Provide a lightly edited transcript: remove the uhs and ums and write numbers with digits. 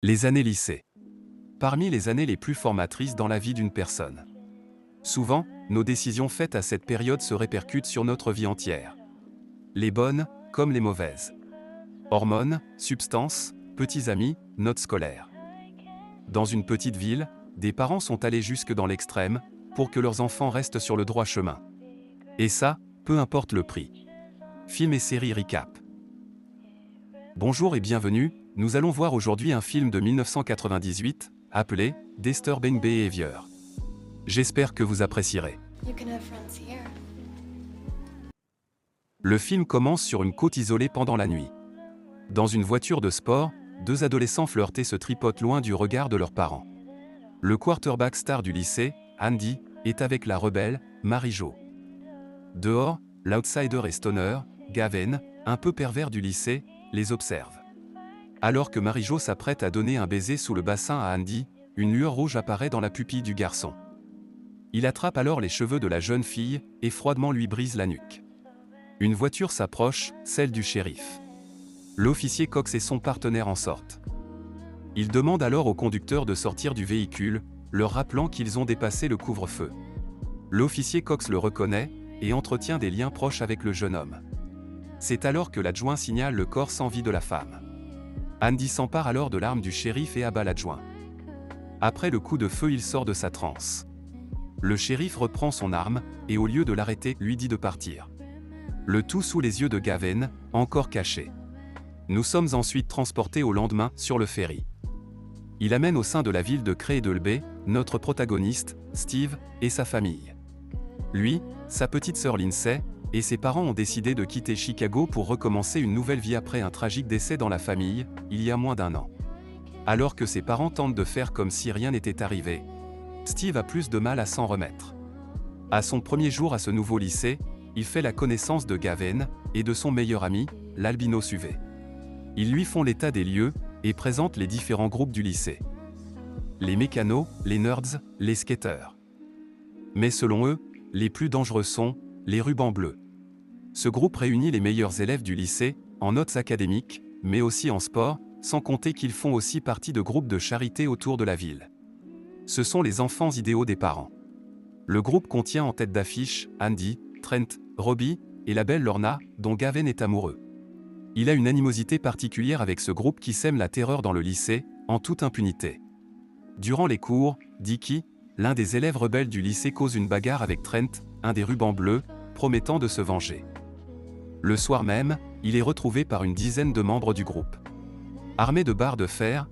Les années lycée. Parmi les années les plus formatrices dans la vie d'une personne. Souvent, nos décisions faites à cette période se répercutent sur notre vie entière. Les bonnes, comme les mauvaises. Hormones, substances, petits amis, notes scolaires. Dans une petite ville, des parents sont allés jusque dans l'extrême, pour que leurs enfants restent sur le droit chemin. Et ça, peu importe le prix. Film et série recap. Bonjour et bienvenue, nous allons voir aujourd'hui un film de 1998, appelé « Disturbing Behavior ». J'espère que vous apprécierez. Le film commence sur une côte isolée pendant la nuit. Dans une voiture de sport, deux adolescents flirtés se tripotent loin du regard de leurs parents. Le quarterback star du lycée, Andy, est avec la rebelle, Mary-Jo. Dehors, l'outsider et stoner, Gavin, un peu pervers du lycée, les observe. Alors que Mary-Jo s'apprête à donner un baiser sous le bassin à Andy, une lueur rouge apparaît dans la pupille du garçon. Il attrape alors les cheveux de la jeune fille et froidement lui brise la nuque. Une voiture s'approche, celle du shérif. L'officier Cox et son partenaire en sortent. Il demande alors au conducteur de sortir du véhicule, leur rappelant qu'ils ont dépassé le couvre-feu. L'officier Cox le reconnaît et entretient des liens proches avec le jeune homme. C'est alors que l'adjoint signale le corps sans vie de la femme. Andy s'empare alors de l'arme du shérif et abat l'adjoint. Après le coup de feu, il sort de sa transe. Le shérif reprend son arme et au lieu de l'arrêter, lui dit de partir. Le tout sous les yeux de Gavin, encore caché. Nous sommes ensuite transportés au lendemain sur le ferry. Il amène au sein de la ville de Cradle notre protagoniste, Steve, et sa famille. Lui, sa petite sœur Lindsay, et ses parents ont décidé de quitter Chicago pour recommencer une nouvelle vie après un tragique décès dans la famille, il y a moins d'1 an. Alors que ses parents tentent de faire comme si rien n'était arrivé, Steve a plus de mal à s'en remettre. À son premier jour à ce nouveau lycée, il fait la connaissance de Gavin et de son meilleur ami, l'albino Suvé. Ils lui font l'état des lieux et présentent les différents groupes du lycée. Les mécanos, les nerds, les skateurs. Mais selon eux, les plus dangereux sont les rubans bleus. Ce groupe réunit les meilleurs élèves du lycée, en notes académiques, mais aussi en sport, sans compter qu'ils font aussi partie de groupes de charité autour de la ville. Ce sont les enfants idéaux des parents. Le groupe contient en tête d'affiche Andy, Trent, Robbie et la belle Lorna, dont Gavin est amoureux. Il a une animosité particulière avec ce groupe qui sème la terreur dans le lycée, en toute impunité. Durant les cours, Dickie, l'un des élèves rebelles du lycée, cause une bagarre avec Trent, un des rubans bleus, promettant de se venger. Le soir même, il est retrouvé par une dizaine de membres du groupe. Armés de barres de fer,